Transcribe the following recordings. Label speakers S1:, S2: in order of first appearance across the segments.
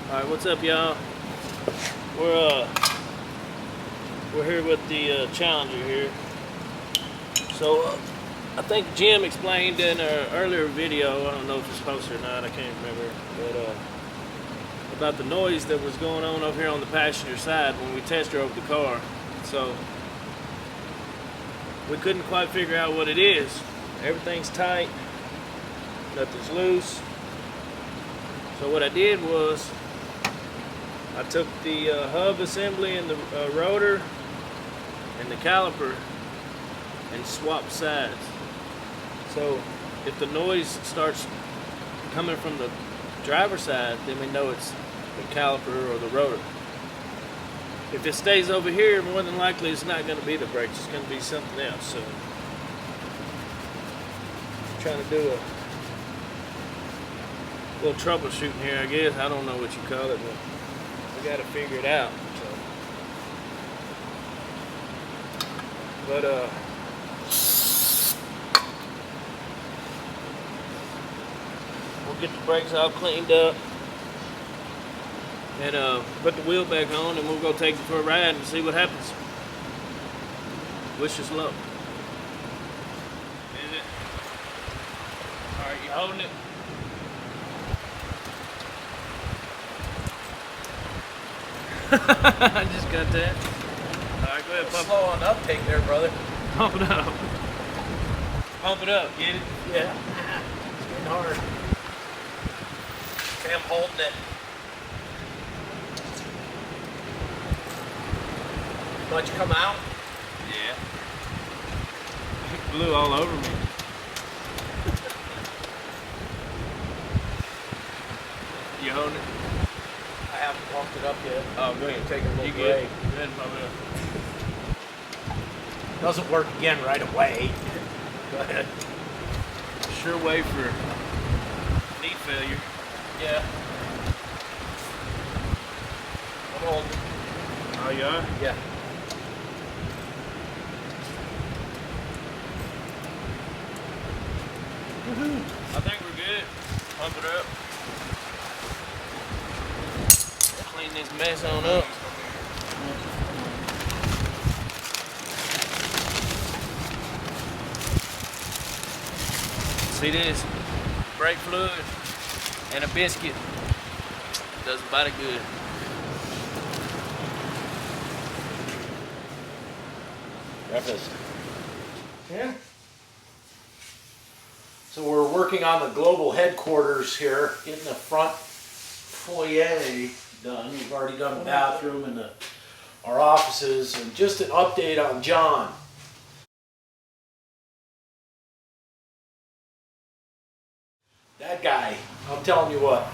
S1: Alright, what's up, y'all? We're here with the Challenger here. So I think Jim explained in an earlier video, I don't know if it's posted or not, I can't remember, but about the noise that was going on over here on the passenger side when we test drove the car. So we couldn't quite figure out what it is. Everything's tight, nothing's loose. So what I did was I took the hub assembly and the rotor and the caliper and swapped sides. So if the noise starts coming from the driver's side, then we know it's the caliper or the rotor. If it stays over here, more than likely it's not going to be the brakes, it's going to be something else. So I'm trying to do a little troubleshooting here, I guess. I don't know what you call it, but we got to figure it out. So. But we'll get the brakes all cleaned up and put the wheel back on, and we'll go take it for a ride and see what happens. Wish us luck. Is it? All right, you holding it? I just got that. Alright, go ahead, pump.
S2: Slow on the uptake there, brother.
S1: Pump it up. Pump it up, get it?
S2: Yeah. It's getting hard. Okay, I'm holding it. Much come out?
S1: Yeah. It blew all over me. You holding it?
S2: I haven't pumped it up yet.
S1: Oh, go ahead.
S2: Take a little
S1: you
S2: break.
S1: Go ahead and pump it up.
S2: Doesn't work again right away. Go ahead.
S1: Sure way for knee failure.
S2: Yeah. I'm holding.
S1: Oh, you are?
S2: Yeah.
S1: Woohoo! I think we're good. Pump it up. Clean this mess on up. See this? Brake fluid and a biscuit. Does about it good.
S2: Breakfast. Yeah. So we're working on the global headquarters here, getting the front foyer done. We've already done the bathroom and our offices, and just an update on John. That guy, I'm telling you what,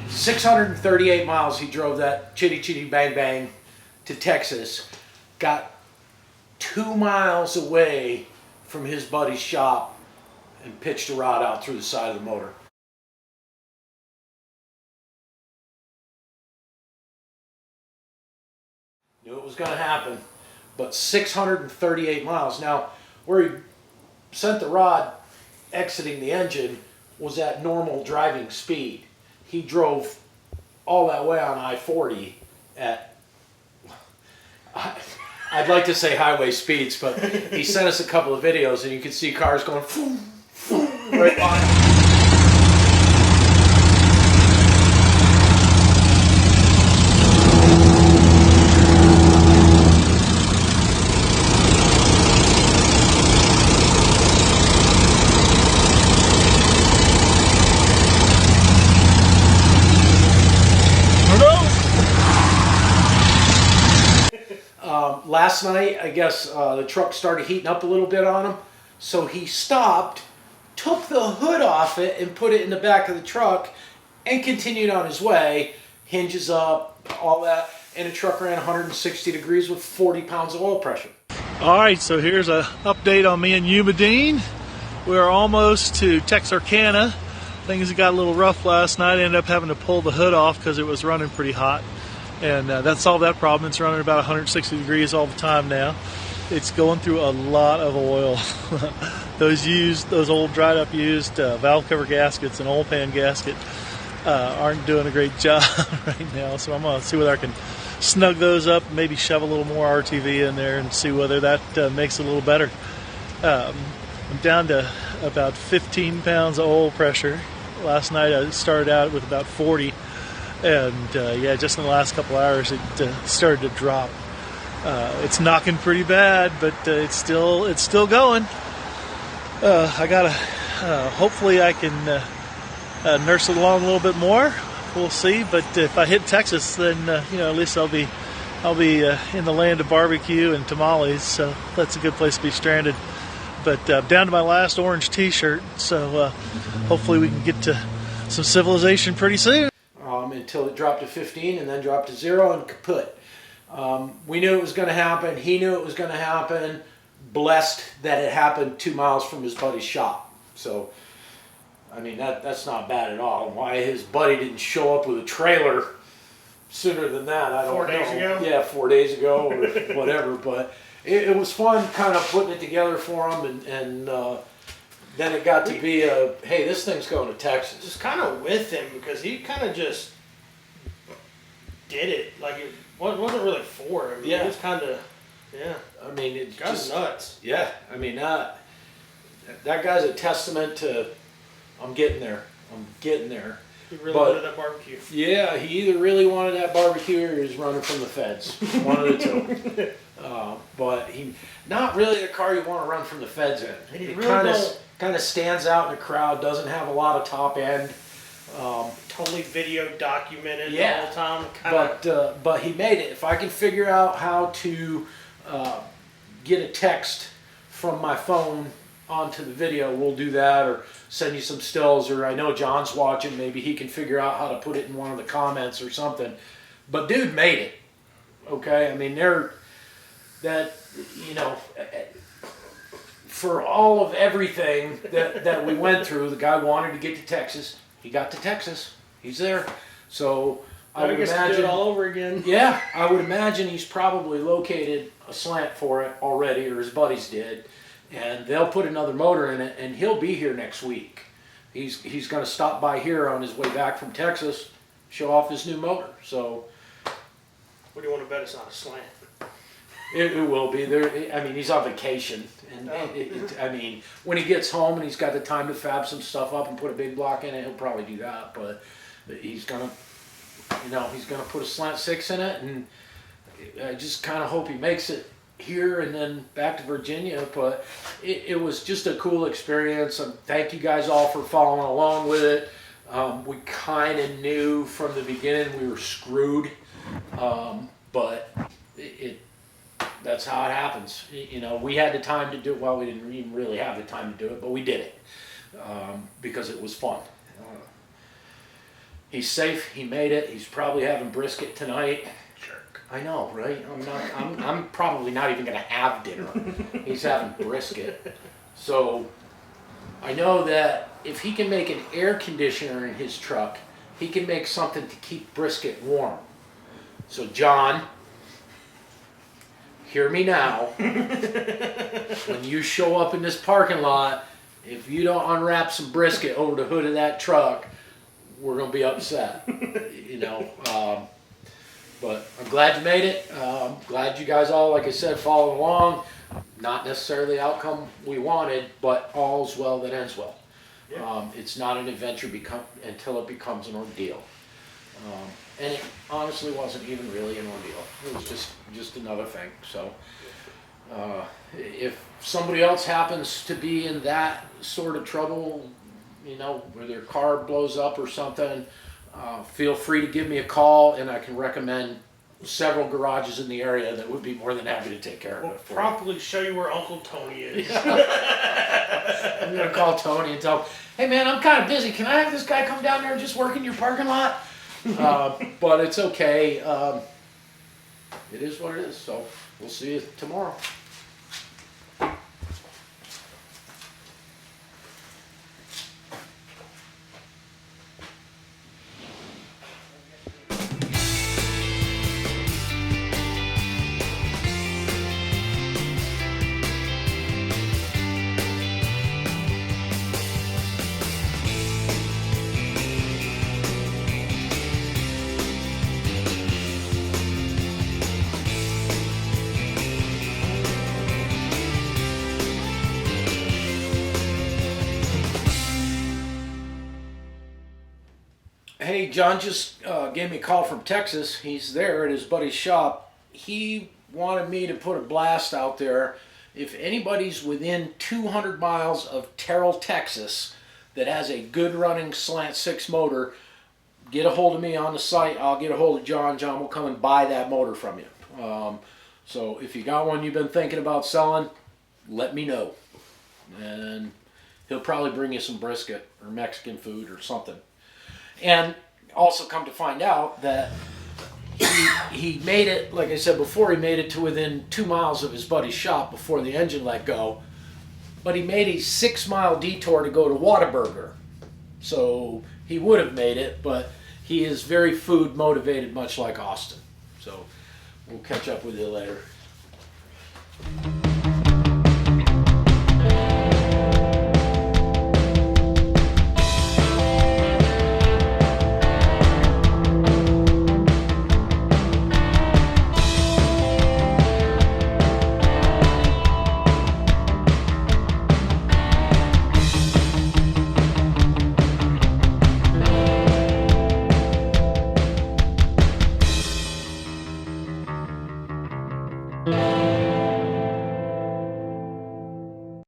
S2: 638 miles he drove that chitty chitty bang bang to Texas, got 2 miles away from his buddy's shop and pitched a rod out through the side of the motor. Knew it was going to happen, but 638 miles. Now, where he sent the rod exiting the engine was at normal driving speed. He drove all that way on I-40 at, I'd like to say highway speeds, but he sent us a couple of videos and you could see cars going right by him. Last night, I guess the truck started heating up a little bit on him, so he stopped, took the hood off it and put it in the back of the truck and continued on his way, hinges up, all that, and the truck ran 160 degrees with 40 pounds of oil pressure.
S3: All right, so here's an update on me and Umadine. We're almost to Texarkana. Things got a little rough last night. I ended up having to pull the hood off because it was running pretty hot. And that solved that problem. It's running about 160 degrees all the time now. It's going through a lot of oil. those old dried up used valve cover gaskets and oil pan gasket aren't doing a great job right now. So I'm going to see whether I can snug those up, maybe shove a little more RTV in there and see whether that makes it a little better. I'm down to about 15 pounds of oil pressure. Last night I started out with about 40, and yeah, just in the last couple hours it started to drop. It's knocking pretty bad, but it's still going. I gotta hopefully I can nurse it along a little bit more. We'll see. But if I hit Texas, then at least I'll be in the land of barbecue and tamales. So that's a good place to be stranded. But down to my last orange T-shirt. So hopefully we can get to some civilization pretty soon.
S2: Until it dropped to 15 and then dropped to 0 and kaput. We knew it was going to happen. He knew it was going to happen. Blessed that it happened 2 miles from his buddy's shop. So, I mean, that's not bad at all. Why his buddy didn't show up with a trailer sooner than that, I don't know.
S4: 4 days ago?
S2: Yeah, 4 days ago or whatever. But it was fun kind of putting it together for him. And then it got to be hey, this thing's going to Texas.
S4: Just kind of with him because he kind of just did it. Like, it wasn't really for him.
S2: Yeah.
S4: It was kind of, yeah.
S2: I mean, it's
S4: Kind of
S2: just
S4: nuts.
S2: Yeah, I mean, that guy's a testament to, I'm getting there.
S4: He really
S2: But-
S4: wanted that barbecue.
S2: Yeah, he either really wanted that barbecue or he's running from the feds. One of the two. But he, not really the car you want to run from the feds in.
S4: He
S2: It
S4: really
S2: kind of stands out in the crowd, doesn't have a lot of top end.
S4: Totally video documented
S2: Yeah.
S4: the whole time.
S2: But he made it. If I can figure out how to get a text from my phone onto the video, we'll do that, or send you some stills, or I know John's watching, maybe he can figure out how to put it in one of the comments or something. But dude made it. Okay, I mean, for all of everything that we went through, the guy wanted to get to Texas. He got to Texas. He's there. So I would
S4: guess to do
S2: imagine
S4: it all over again.
S2: Yeah, I would imagine he's probably located a slant for it already, or his buddies did, and they'll put another motor in it, and he'll be here next week. He's going to stop by here on his way back from Texas, show off his new motor. So
S4: What do you want to bet it's not a slant?
S2: it will be there. I mean, he's on vacation, and I mean, when he gets home and he's got the time to fab some stuff up and put a big block in it, he'll probably do that. But he's gonna put a slant 6 in it, and I just kind of hope he makes it here and then back to Virginia. But it was just a cool experience. Thank you guys all for following along with it. We kind of knew from the beginning we were screwed, but that's how it happens. We had the time to do it. Well, we didn't even really have the time to do it, but we did it because it was fun. He's safe. He made it. He's probably having brisket tonight.
S4: Jerk.
S2: I know, right? I'm probably not even gonna have dinner. He's having brisket. So I know that if he can make an air conditioner in his truck, he can make something to keep brisket warm. So John, hear me now. When you show up in this parking lot, if you don't unwrap some brisket over the hood of that truck, we're gonna be upset. But I'm glad you made it. Glad you guys all, like I said, followed along. Not necessarily the outcome we wanted, but all's well that ends well.
S4: Yeah.
S2: It's not an adventure until it becomes an ordeal. And it honestly wasn't even really an ordeal. It was just another thing. So if somebody else happens to be in that sort of trouble, where their car blows up or something, feel free to give me a call, and I can recommend several garages in the area that would be more than happy to take care of
S4: We'll
S2: it for you.
S4: promptly show you where Uncle Tony is.
S2: I'm gonna call Tony and tell him, hey man, I'm kind of busy. Can I have this guy come down there and just work in your parking lot? But it's okay. It is what it is. So we'll see you tomorrow. Hey, John just gave me a call from Texas. He's there at his buddy's shop. He wanted me to put a blast out there. If anybody's within 200 miles of Terrell, Texas, that has a good running slant 6 motor, get a hold of me on the site. I'll get a hold of John. John will come and buy that motor from you. So if you got one you've been thinking about selling, let me know. And he'll probably bring you some brisket or Mexican food or something. And also come to find out that he made it, like I said before, he made it to within 2 miles of his buddy's shop before the engine let go. But he made a 6-mile detour to go to Whataburger. So he would have made it, but he is very food motivated, much like Austin. So we'll catch up with you later.